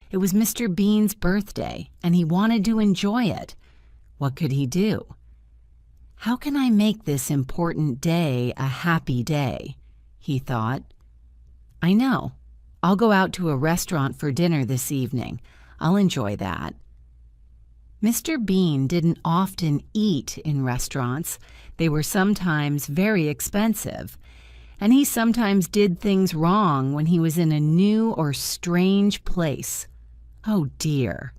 It was Mr. Bean's birthday, and he wanted to enjoy it. What could he do? How can I make this important day a happy day? He thought. I know. I'll go out to a restaurant for dinner this evening. I'll enjoy that. Mr. Bean didn't often eat in restaurants. They were sometimes very expensive, and he sometimes did things wrong when he was in a new or strange place. Oh dear,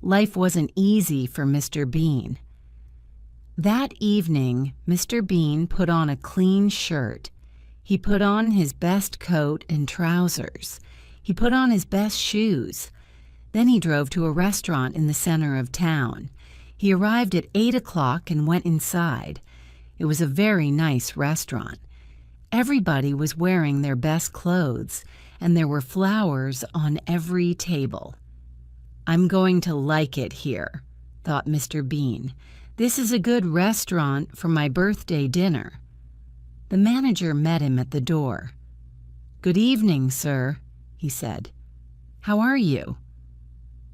life wasn't easy for Mr. Bean. That evening, Mr. Bean put on a clean shirt. He put on his best coat and trousers. He put on his best shoes. Then he drove to a restaurant in the center of town. He arrived at 8 o'clock and went inside. It was a very nice restaurant. Everybody was wearing their best clothes, and there were flowers on every table. I'm going to like it here, thought Mr. Bean. This is a good restaurant for my birthday dinner. The manager met him at the door. Good evening, sir, he said. How are you?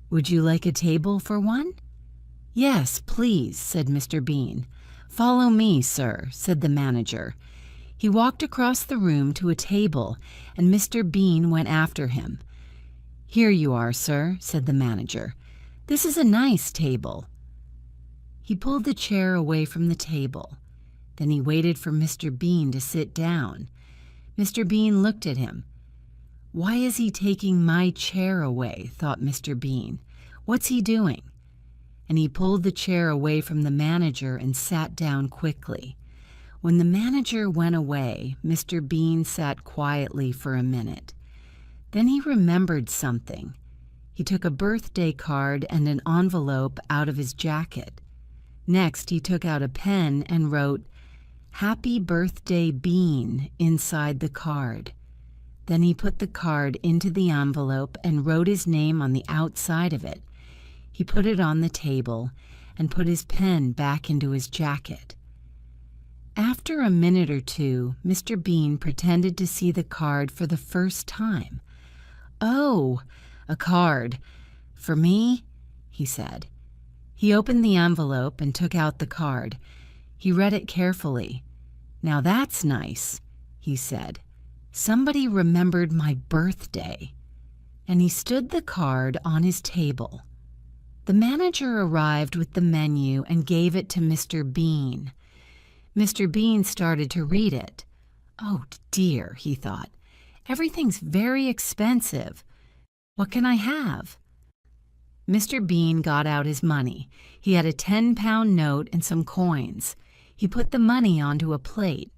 Would you like a table for one? Yes, please, said Mr. Bean. Follow me, sir, said the manager. He walked across the room to a table, and Mr. Bean went after him. Here you are, sir, said the manager. This is a nice table. He pulled the chair away from the table. Then he waited for Mr. Bean to sit down. Mr. Bean looked at him. Why is he taking my chair away? Thought Mr. Bean. What's he doing? And he pulled the chair away from the manager and sat down quickly. When the manager went away, Mr. Bean sat quietly for a minute. Then he remembered something. He took a birthday card and an envelope out of his jacket. Next, he took out a pen and wrote, Happy Birthday Bean, inside the card. Then he put the card into the envelope and wrote his name on the outside of it. He put it on the table and put his pen back into his jacket. After a minute or two, Mr. Bean pretended to see the card for the first time. Oh, a card. For me? He said. He opened the envelope and took out the card. He read it carefully. Now that's nice, he said. Somebody remembered my birthday. And he stood the card on his table. The manager arrived with the menu and gave it to Mr. Bean. Mr. Bean started to read it. Oh dear, he thought. Everything's very expensive. What can I have? Mr. Bean got out his money. He had a 10-pound note and some coins. He put the money onto a plate.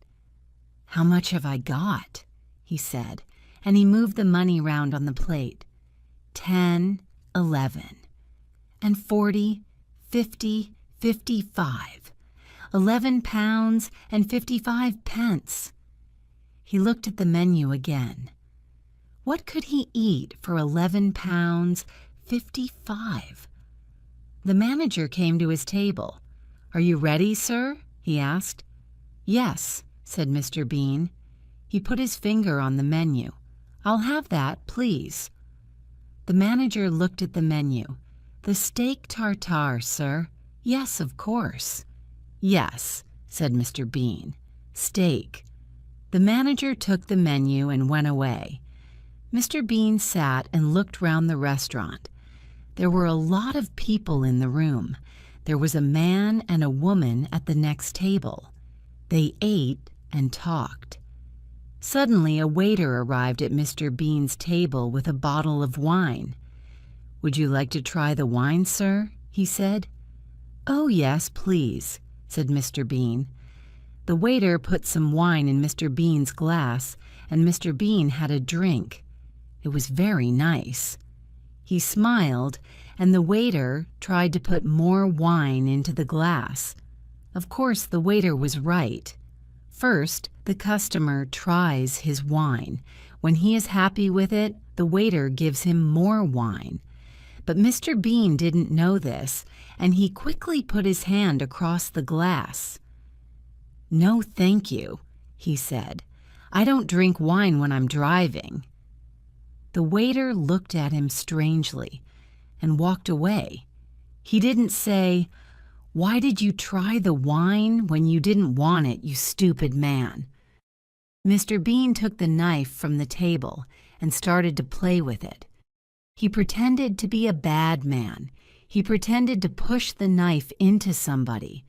How much have I got? He said, and he moved the money round on the plate. 10, 11, and 40, 50, 55. 11 pounds and 55 pence. He looked at the menu again. What could he eat for 11 pounds, 55? The manager came to his table. Are you ready, sir? He asked. Yes, said Mr. Bean. He put his finger on the menu. I'll have that, please. The manager looked at the menu. The steak tartare, sir. Yes, of course. Yes, said Mr. Bean. Steak. The manager took the menu and went away. Mr. Bean sat and looked round the restaurant. There were a lot of people in the room. There was a man and a woman at the next table. They ate and talked. Suddenly, a waiter arrived at Mr. Bean's table with a bottle of wine. Would you like to try the wine, sir? He said. Oh, yes, please, said Mr. Bean. The waiter put some wine in Mr. Bean's glass, and Mr. Bean had a drink. It was very nice. He smiled, and the waiter tried to put more wine into the glass. Of course, the waiter was right. First, the customer tries his wine. When he is happy with it, the waiter gives him more wine. But Mr. Bean didn't know this, and he quickly put his hand across the glass. No, thank you, he said. I don't drink wine when I'm driving. The waiter looked at him strangely and walked away. He didn't say, "Why did you try the wine when you didn't want it, you stupid man?" Mr. Bean took the knife from the table and started to play with it. He pretended to be a bad man. He pretended to push the knife into somebody,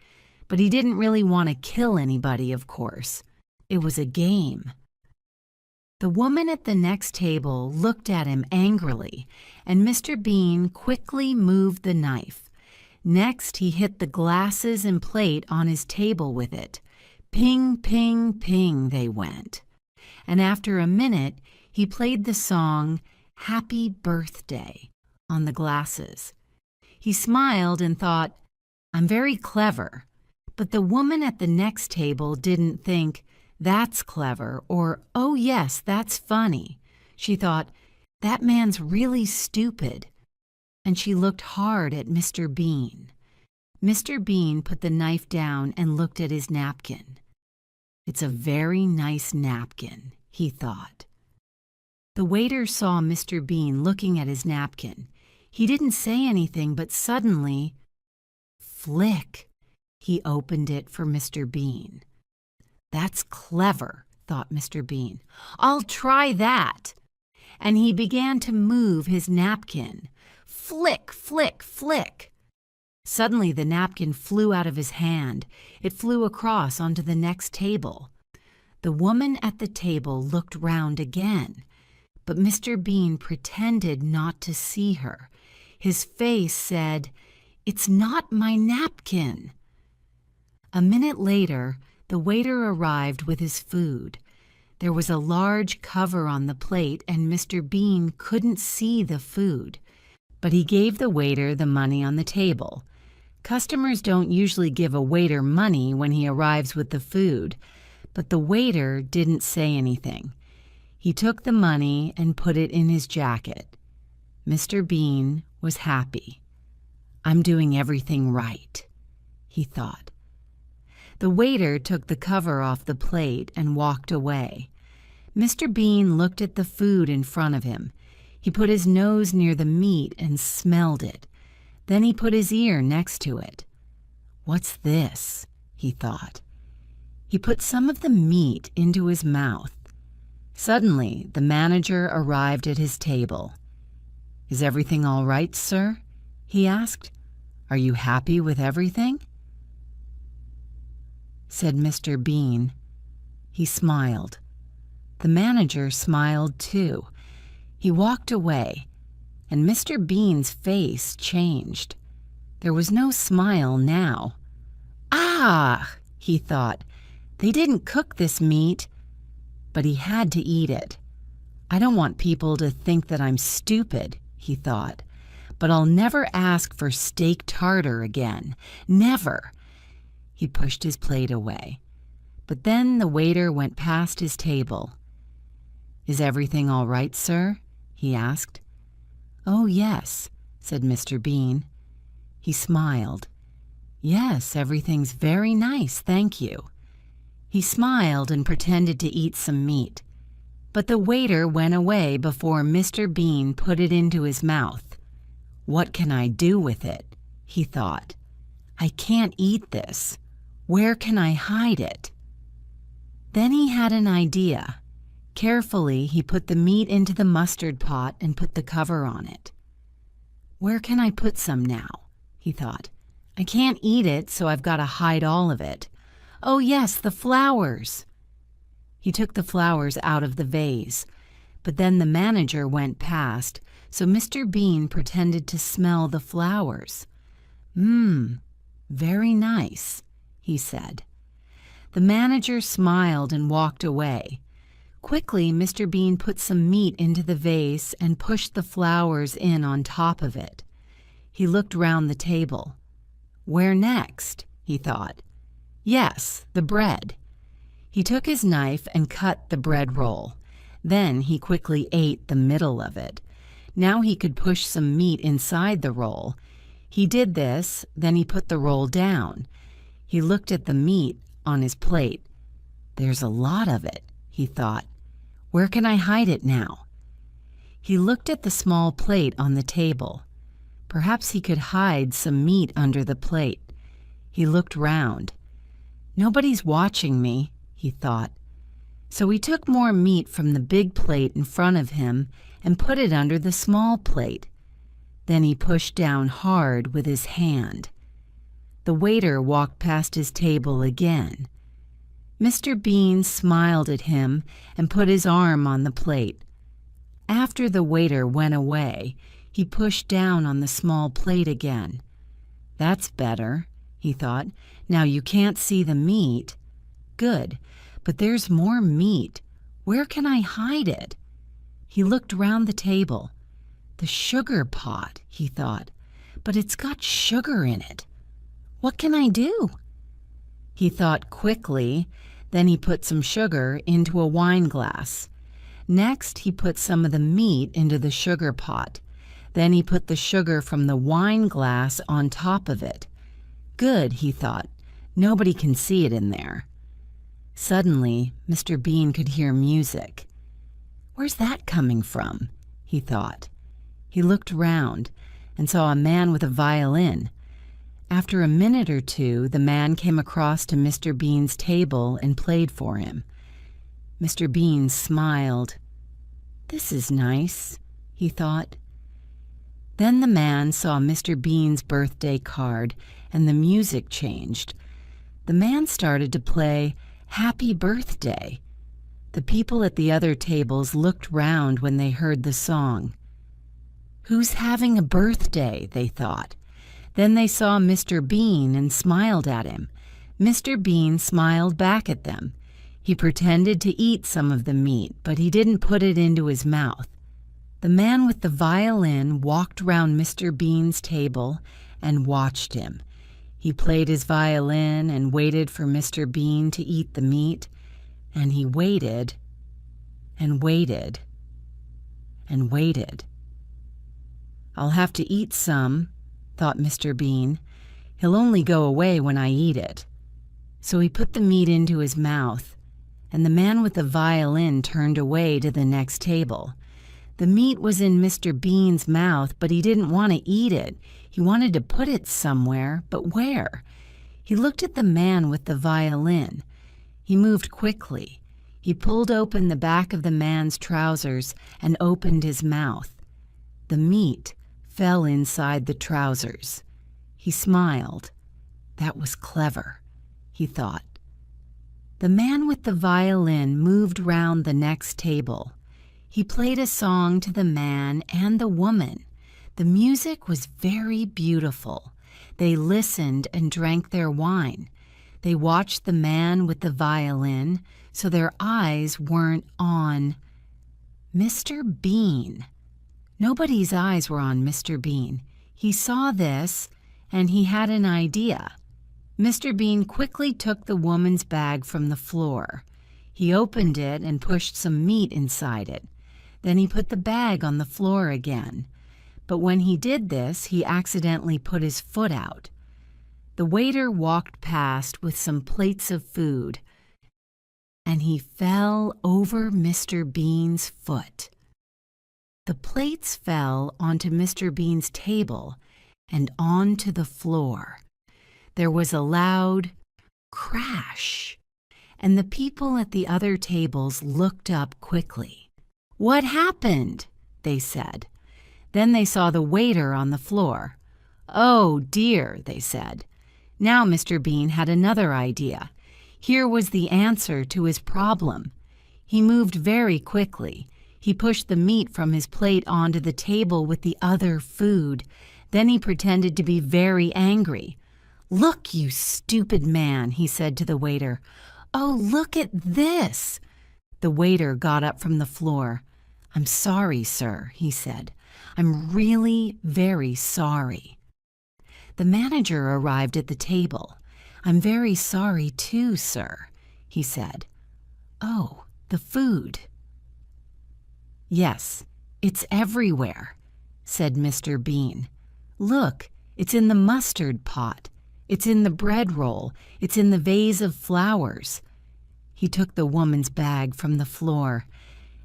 but he didn't really want to kill anybody, of course. It was a game. The woman at the next table looked at him angrily, and Mr. Bean quickly moved the knife. Next, he hit the glasses and plate on his table with it. Ping, ping, ping they went. And after a minute, he played the song "Happy Birthday" on the glasses. He smiled and thought, "I'm very clever." But the woman at the next table didn't think, "That's clever," or "Oh yes, that's funny." She thought, "That man's really stupid." And she looked hard at Mr. Bean. Mr. Bean put the knife down and looked at his napkin. "It's a very nice napkin," he thought. The waiter saw Mr. Bean looking at his napkin. He didn't say anything, but suddenly, flick, he opened it for Mr. Bean. "That's clever," thought Mr. Bean. "I'll try that." And he began to move his napkin. Flick, flick, flick. Suddenly the napkin flew out of his hand. It flew across onto the next table. The woman at the table looked round again, but Mr. Bean pretended not to see her. His face said, "It's not my napkin." A minute later, the waiter arrived with his food. There was a large cover on the plate, and Mr. Bean couldn't see the food. But he gave the waiter the money on the table. Customers don't usually give a waiter money when he arrives with the food, but the waiter didn't say anything. He took the money and put it in his jacket. Mr. Bean was happy. "I'm doing everything right," he thought. The waiter took the cover off the plate and walked away. Mr. Bean looked at the food in front of him. He put his nose near the meat and smelled it. Then he put his ear next to it. "What's this?" he thought. He put some of the meat into his mouth. Suddenly, the manager arrived at his table. "Is everything all right, sir?" he asked. "Are you happy with everything?" Said Mr. Bean. He smiled. The manager smiled too. He walked away, and Mr. Bean's face changed. There was no smile now. "Ah!" he thought. "They didn't cook this meat." But he had to eat it. "I don't want people to think that I'm stupid," he thought. "But I'll never ask for steak tartare again. Never." He pushed his plate away. But then the waiter went past his table. "Is everything all right, sir?" he asked. "Oh, yes," said Mr. Bean. He smiled. "Yes, everything's very nice, thank you." He smiled and pretended to eat some meat. But the waiter went away before Mr. Bean put it into his mouth. "What can I do with it?" he thought. "I can't eat this. Where can I hide it?" Then he had an idea. Carefully, he put the meat into the mustard pot and put the cover on it. "Where can I put some now?" he thought. "I can't eat it, so I've got to hide all of it. Oh yes, the flowers." He took the flowers out of the vase, but then the manager went past, so Mr. Bean pretended to smell the flowers. Very nice," he said. The manager smiled and walked away. Quickly, Mr. Bean put some meat into the vase and pushed the flowers in on top of it. He looked round the table. Where next? He thought. Yes, the bread. He took his knife and cut the bread roll. Then he quickly ate the middle of it. Now he could push some meat inside the roll. He did this, then he put the roll down. He looked at the meat on his plate. There's a lot of it, he thought. Where can I hide it now? He looked at the small plate on the table. Perhaps he could hide some meat under the plate. He looked round. Nobody's watching me, he thought. So he took more meat from the big plate in front of him and put it under the small plate. Then he pushed down hard with his hand. The waiter walked past his table again. Mr. Bean smiled at him and put his arm on the plate. After the waiter went away, he pushed down on the small plate again. That's better, he thought. Now you can't see the meat. Good, but there's more meat. Where can I hide it? He looked round the table. The sugar pot, he thought, but it's got sugar in it. What can I do? He thought quickly, then he put some sugar into a wine glass. Next, he put some of the meat into the sugar pot. Then he put the sugar from the wine glass on top of it. Good, he thought. Nobody can see it in there. Suddenly, Mr. Bean could hear music. Where's that coming from? He thought. He looked round and saw a man with a violin. After a minute or two, the man came across to Mr. Bean's table and played for him. Mr. Bean smiled. This is nice, he thought. Then the man saw Mr. Bean's birthday card, and the music changed. The man started to play Happy Birthday. The people at the other tables looked round when they heard the song. Who's having a birthday, they thought. Then they saw Mr. Bean and smiled at him. Mr. Bean smiled back at them. He pretended to eat some of the meat, but he didn't put it into his mouth. The man with the violin walked round Mr. Bean's table and watched him. He played his violin and waited for Mr. Bean to eat the meat, and he waited and waited and waited. I'll have to eat some, thought Mr. Bean. He'll only go away when I eat it. So he put the meat into his mouth, and the man with the violin turned away to the next table. The meat was in Mr. Bean's mouth, but he didn't want to eat it. He wanted to put it somewhere, but where? He looked at the man with the violin. He moved quickly. He pulled open the back of the man's trousers and opened his mouth. The meat fell inside the trousers. He smiled. That was clever, he thought. The man with the violin moved round the next table. He played a song to the man and the woman. The music was very beautiful. They listened and drank their wine. They watched the man with the violin, so their eyes weren't on Mr. Bean. Nobody's eyes were on Mr. Bean. He saw this, and he had an idea. Mr. Bean quickly took the woman's bag from the floor. He opened it and pushed some meat inside it. Then he put the bag on the floor again. But when he did this, he accidentally put his foot out. The waiter walked past with some plates of food, and he fell over Mr. Bean's foot. The plates fell onto Mr. Bean's table and onto the floor. There was a loud crash, and the people at the other tables looked up quickly. "What happened?" they said. Then they saw the waiter on the floor. "Oh, dear," they said. Now Mr. Bean had another idea. Here was the answer to his problem. He moved very quickly. He pushed the meat from his plate onto the table with the other food. Then he pretended to be very angry. "Look, you stupid man," he said to the waiter. "Oh, look at this." The waiter got up from the floor. "I'm sorry, sir," he said. "I'm really very sorry." The manager arrived at the table. "I'm very sorry too, sir," he said. "Oh, the food." "Yes, it's everywhere," said Mr. Bean. "Look, it's in the mustard pot. It's in the bread roll. It's in the vase of flowers." He took the woman's bag from the floor.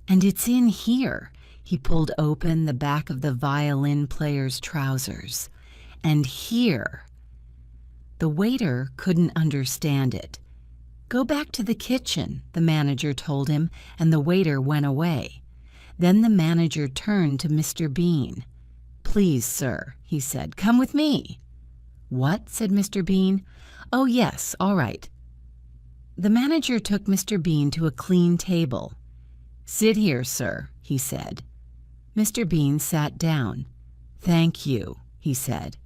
"And it's in here. He pulled open the back of the violin player's trousers. And here, the waiter couldn't understand it. "Go back to the kitchen," the manager told him, and the waiter went away. Then the manager turned to Mr. Bean. "Please, sir," he said, "come with me." "What?" said Mr. Bean. "Oh, yes, all right." The manager took Mr. Bean to a clean table. "Sit here, sir," he said. Mr. Bean sat down. "Thank you," he said.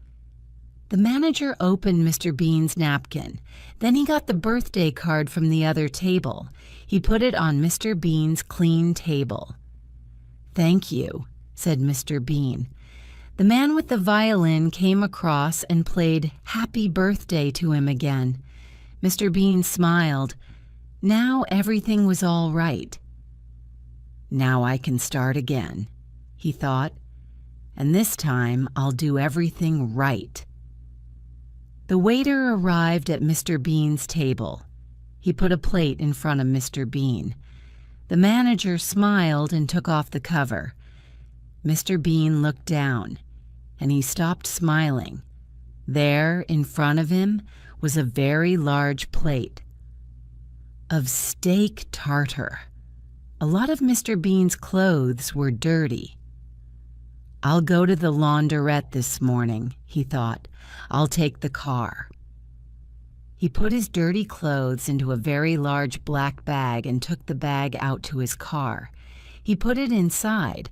The manager opened Mr. Bean's napkin. Then he got the birthday card from the other table. He put it on Mr. Bean's clean table. "Thank you," said Mr. Bean. The man with the violin came across and played Happy Birthday to him again. Mr. Bean smiled. Now everything was all right. "Now I can start again," he thought, "and this time I'll do everything right." The waiter arrived at Mr. Bean's table. He put a plate in front of Mr. Bean. The manager smiled and took off the cover. Mr. Bean looked down, and he stopped smiling. There, in front of him, was a very large plate of steak tartare. A lot of Mr. Bean's clothes were dirty. "I'll go to the laundrette this morning," he thought. "I'll take the car." He put his dirty clothes into a very large black bag and took the bag out to his car. He put it inside.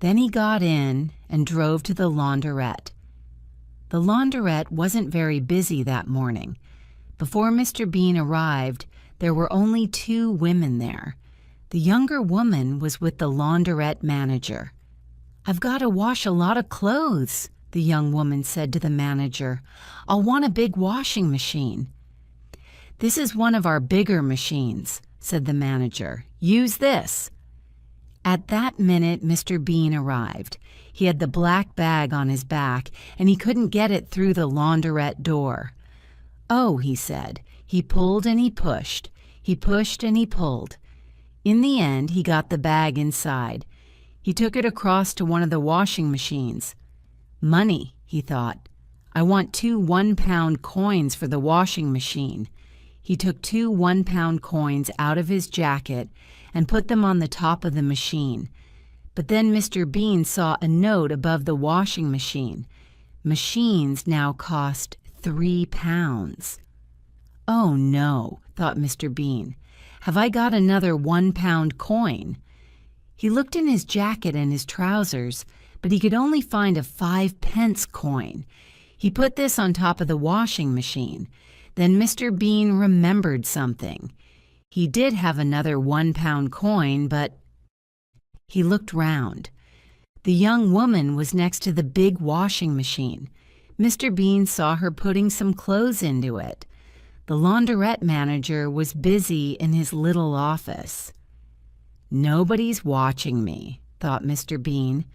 Then he got in and drove to the laundrette. The laundrette wasn't very busy that morning. Before Mr. Bean arrived, there were only 2 women there. The younger woman was with the laundrette manager. "I've got to wash a lot of clothes," the young woman said to the manager. "I'll want a big washing machine." "This is one of our bigger machines," said the manager. "Use this." At that minute, Mr. Bean arrived. He had the black bag on his back, and he couldn't get it through the laundrette door. "Oh," he said. He pulled and he pushed. He pushed and he pulled. In the end, he got the bag inside. He took it across to one of the washing machines. "Money," he thought. "I want 2 one-pound coins for the washing machine." He took 2 one-pound coins out of his jacket and put them on the top of the machine. But then Mr. Bean saw a note above the washing machine. Machines now cost 3 pounds. "Oh no," thought Mr. Bean. "Have I got another 1-pound coin?" He looked in his jacket and his trousers, but he could only find a 5-pence coin. He put this on top of the washing machine. Then Mr. Bean remembered something. He did have another 1-pound coin, but he looked round. The young woman was next to the big washing machine. Mr. Bean saw her putting some clothes into it. The laundrette manager was busy in his little office. "Nobody's watching me," thought Mr. Bean.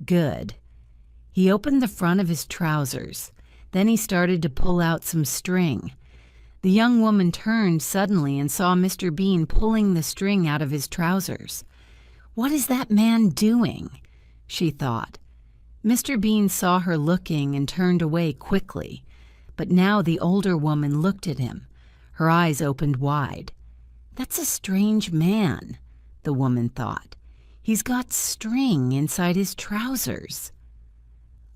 Good. He opened the front of his trousers. Then he started to pull out some string. The young woman turned suddenly and saw Mr. Bean pulling the string out of his trousers. "What is that man doing?" she thought. Mr. Bean saw her looking and turned away quickly. But now the older woman looked at him. Her eyes opened wide. "That's a strange man," the woman thought. "He's got string inside his trousers."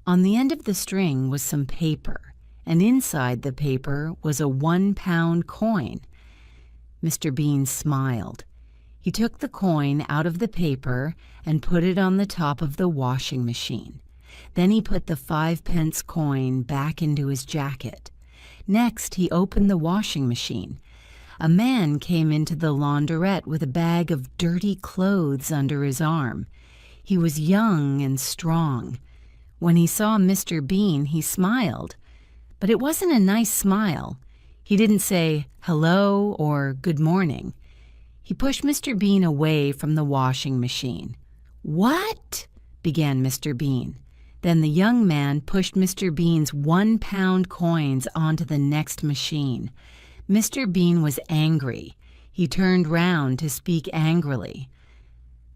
On the end of the string was some paper, and inside the paper was a 1-pound coin. Mr. Bean smiled. He took the coin out of the paper and put it on the top of the washing machine. Then he put the 5-pence coin back into his jacket. Next, he opened the washing machine. A man came into the laundrette with a bag of dirty clothes under his arm. He was young and strong. When he saw Mr. Bean, he smiled. But it wasn't a nice smile. He didn't say hello or good morning. He pushed Mr. Bean away from the washing machine. "What?" began Mr. Bean. Then the young man pushed Mr. Bean's 1-pound coins onto the next machine. Mr. Bean was angry. He turned round to speak angrily.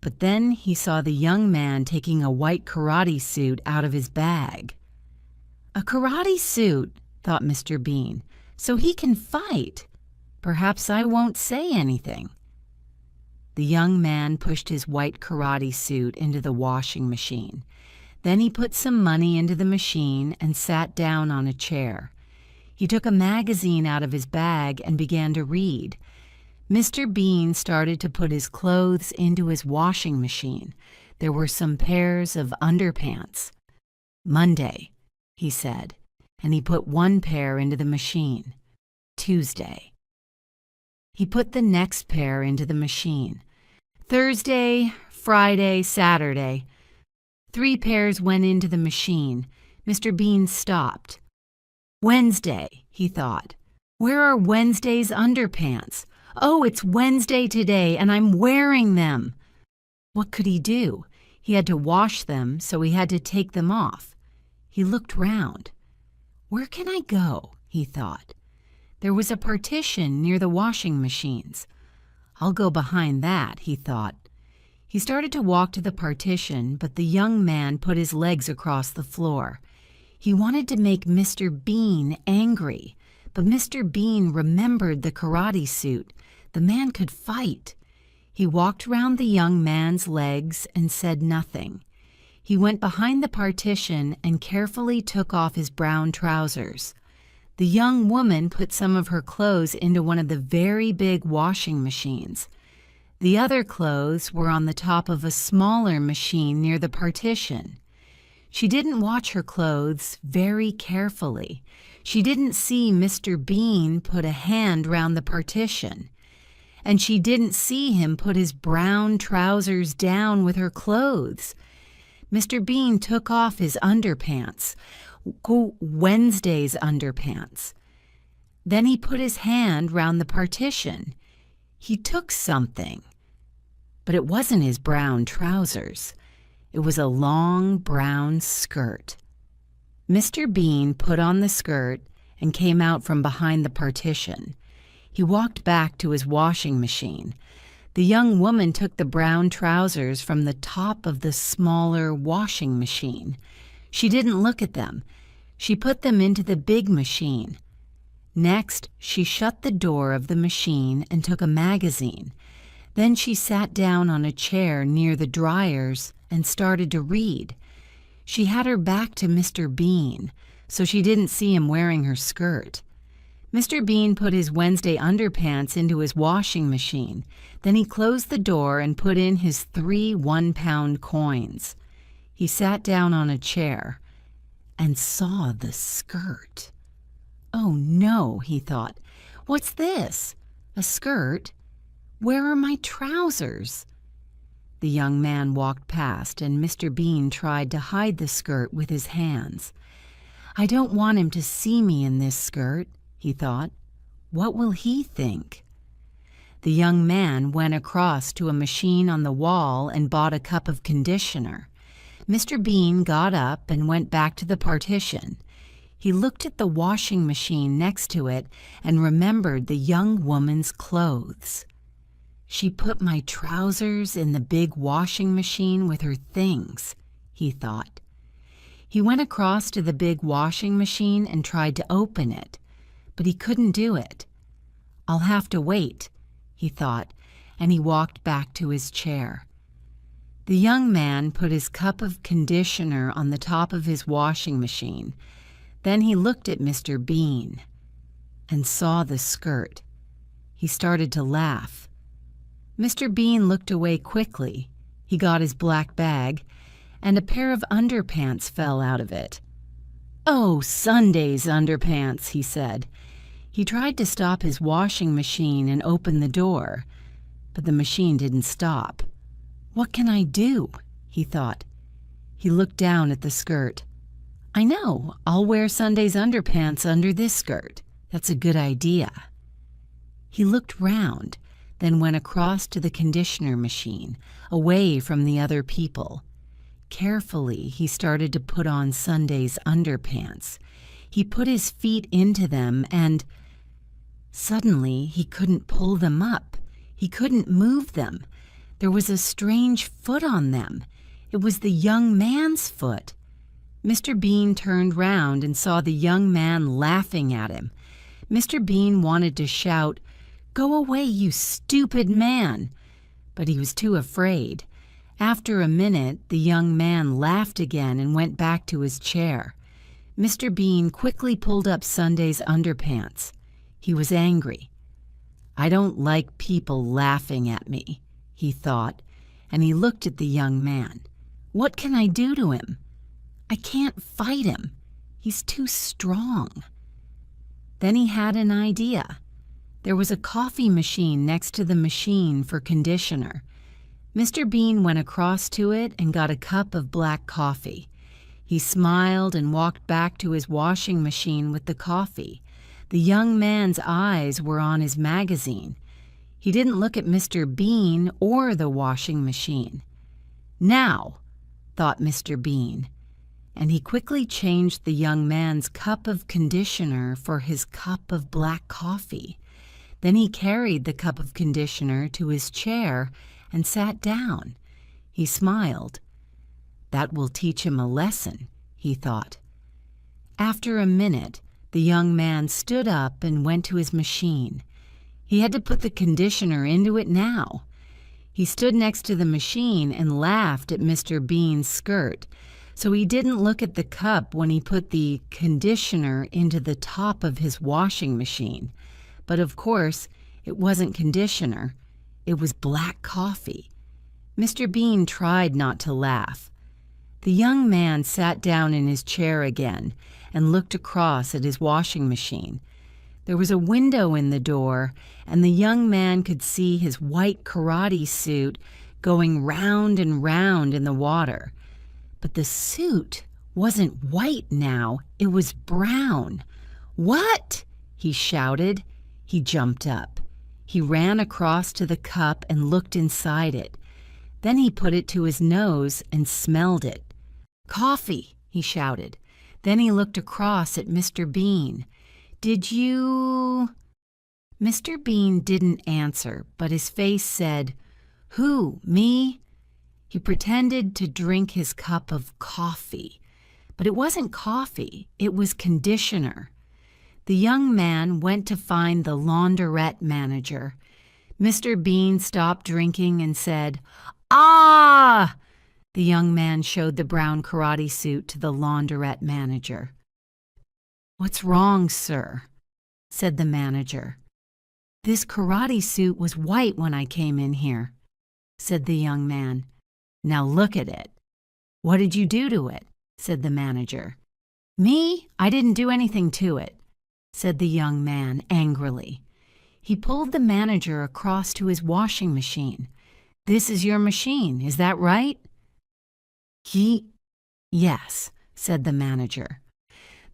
But then he saw the young man taking a white karate suit out of his bag. "A karate suit," thought Mr. Bean, "so he can fight. Perhaps I won't say anything." The young man pushed his white karate suit into the washing machine. Then he put some money into the machine and sat down on a chair. He took a magazine out of his bag and began to read. Mr. Bean started to put his clothes into his washing machine. There were some pairs of underpants. "Monday," he said, and he put one pair into the machine. "Tuesday." He put the next pair into the machine. "Thursday, Friday, Saturday." 3 pairs went into the machine. Mr. Bean stopped. "Wednesday," he thought. "Where are Wednesday's underpants? Oh, it's Wednesday today, and I'm wearing them." What could he do? He had to wash them, so he had to take them off. He looked round. "Where can I go?" he thought. There was a partition near the washing machines. "I'll go behind that," he thought. He started to walk to the partition, but the young man put his legs across the floor. He wanted to make Mr. Bean angry, but Mr. Bean remembered the karate suit. The man could fight. He walked round the young man's legs and said nothing. He went behind the partition and carefully took off his brown trousers. The young woman put some of her clothes into one of the very big washing machines. The other clothes were on the top of a smaller machine near the partition. She didn't watch her clothes very carefully. She didn't see Mr. Bean put a hand round the partition. And she didn't see him put his brown trousers down with her clothes. Mr. Bean took off his underpants, Wednesday's underpants. Then he put his hand round the partition. He took something, but it wasn't his brown trousers. It was a long brown skirt. Mr. Bean put on the skirt and came out from behind the partition. He walked back to his washing machine. The young woman took the brown trousers from the top of the smaller washing machine. She didn't look at them. She put them into the big machine. Next, she shut the door of the machine and took a magazine. Then she sat down on a chair near the dryers and started to read. She had her back to Mr. Bean, so she didn't see him wearing her skirt. Mr. Bean put his Wednesday underpants into his washing machine. Then he closed the door and put in his 3 one-pound coins. He sat down on a chair and saw the skirt. "Oh no," he thought. "What's this? A skirt? Where are my trousers?" The young man walked past, and Mr. Bean tried to hide the skirt with his hands. "I don't want him to see me in this skirt," he thought. "What will he think?" The young man went across to a machine on the wall and bought a cup of conditioner. Mr. Bean got up and went back to the partition. He looked at the washing machine next to it and remembered the young woman's clothes. "She put my trousers in the big washing machine with her things," he thought. He went across to the big washing machine and tried to open it, but he couldn't do it. "I'll have to wait," he thought, and he walked back to his chair. The young man put his cup of conditioner on the top of his washing machine. Then he looked at Mr. Bean and saw the skirt. He started to laugh. Mr. Bean looked away quickly. He got his black bag, and a pair of underpants fell out of it. "Oh, Sunday's underpants," he said. He tried to stop his washing machine and open the door, but the machine didn't stop. "What can I do?" he thought. He looked down at the skirt. "I know, I'll wear Sunday's underpants under this skirt. That's a good idea." He looked round, then went across to the conditioner machine, away from the other people. Carefully, he started to put on Sunday's underpants. He put his feet into them and suddenly he couldn't pull them up. He couldn't move them. There was a strange foot on them. It was the young man's foot. Mr. Bean turned round and saw the young man laughing at him. Mr. Bean wanted to shout, "Go away, you stupid man!" but he was too afraid. After a minute, the young man laughed again and went back to his chair. Mr. Bean quickly pulled up Sunday's underpants. He was angry. "I don't like people laughing at me," he thought, and he looked at the young man. "What can I do to him? I can't fight him. He's too strong." Then he had an idea. There was a coffee machine next to the machine for conditioner. Mr. Bean went across to it and got a cup of black coffee. He smiled and walked back to his washing machine with the coffee. The young man's eyes were on his magazine. He didn't look at Mr. Bean or the washing machine. "Now," thought Mr. Bean, and he quickly changed the young man's cup of conditioner for his cup of black coffee. Then he carried the cup of conditioner to his chair and sat down. He smiled. "That will teach him a lesson," he thought. After a minute, the young man stood up and went to his machine. He had to put the conditioner into it now. He stood next to the machine and laughed at Mr. Bean's skirt, so he didn't look at the cup when he put the conditioner into the top of his washing machine. But of course, it wasn't conditioner. It was black coffee. Mr. Bean tried not to laugh. The young man sat down in his chair again and looked across at his washing machine. There was a window in the door, and the young man could see his white karate suit going round and round in the water. But the suit wasn't white now, it was brown. "What?" he shouted. He jumped up. He ran across to the cup and looked inside it. Then he put it to his nose and smelled it. "Coffee," he shouted. Then he looked across at Mr. Bean. "Did you—" Mr. Bean didn't answer, but his face said, "Who, me?" He pretended to drink his cup of coffee, but it wasn't coffee, it was conditioner. The young man went to find the laundrette manager. Mr. Bean stopped drinking and said, "Ah!" The young man showed the brown karate suit to the laundrette manager. "What's wrong, sir?" said the manager. "This karate suit was white when I came in here," said the young man. "Now look at it." "What did you do to it?" said the manager. "Me? I didn't do anything to it," said the young man angrily. He pulled the manager across to his washing machine. "This is your machine, is that right?" Yes, said the manager.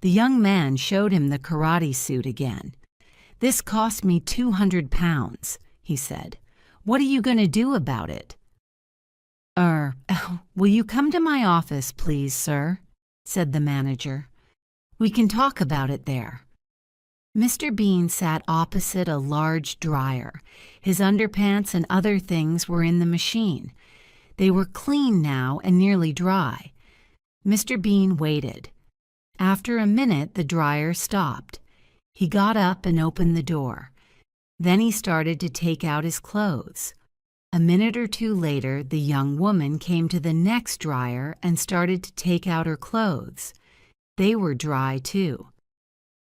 The young man showed him the karate suit again. "This cost me £200, he said. "What are you going to do about it?" Will you come to my office, please, sir?" said the manager. "We can talk about it there." Mr. Bean sat opposite a large dryer. His underpants and other things were in the machine. They were clean now and nearly dry. Mr. Bean waited. After a minute, the dryer stopped. He got up and opened the door. Then he started to take out his clothes. A minute or two later, the young woman came to the next dryer and started to take out her clothes. They were dry, too.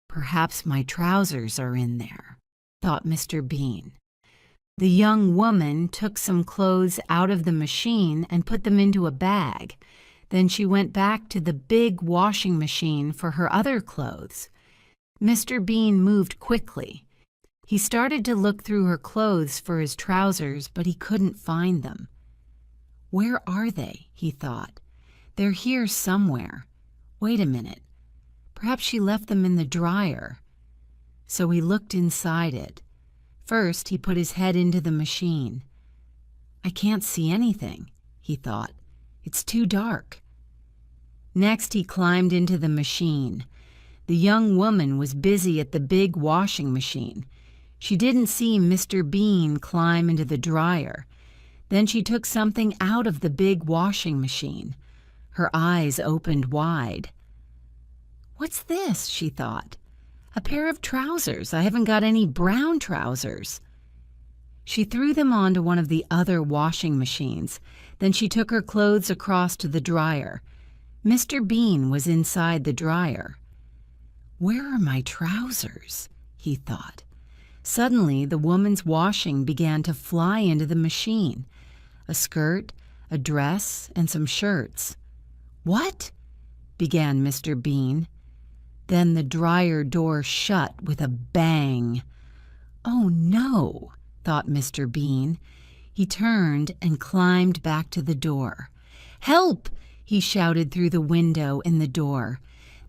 "Perhaps my trousers are in there," thought Mr. Bean. The young woman took some clothes out of the machine and put them into a bag. Then she went back to the big washing machine for her other clothes. Mr. Bean moved quickly. He started to look through her clothes for his trousers, but he couldn't find them. "Where are they?" he thought. "They're here somewhere. Wait a minute. Perhaps she left them in the dryer." So he looked inside it. First, he put his head into the machine. "I can't see anything," he thought. "It's too dark." Next, he climbed into the machine. The young woman was busy at the big washing machine. She didn't see Mr. Bean climb into the dryer. Then she took something out of the big washing machine. Her eyes opened wide. "What's this?" she thought. "A pair of trousers. I haven't got any brown trousers." She threw them onto one of the other washing machines. Then she took her clothes across to the dryer. Mr. Bean was inside the dryer. "Where are my trousers?" he thought. Suddenly, the woman's washing began to fly into the machine. A skirt, a dress, and some shirts. "What?" began Mr. Bean. Then the dryer door shut with a bang. "Oh, no," thought Mr. Bean. He turned and climbed back to the door. "Help!" he shouted through the window in the door.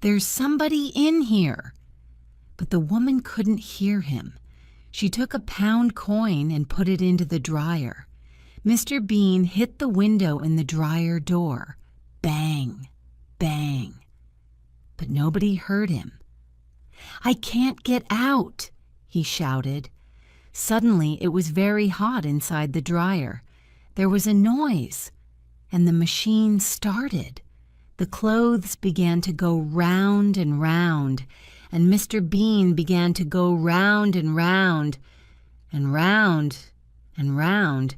"There's somebody in here." But the woman couldn't hear him. She took a pound coin and put it into the dryer. Mr. Bean hit the window in the dryer door. Bang, bang. But nobody heard him. "I can't get out," he shouted. Suddenly it was very hot inside the dryer. There was a noise, and the machine started. The clothes began to go round and round, and Mr. Bean began to go round and round, and round and round.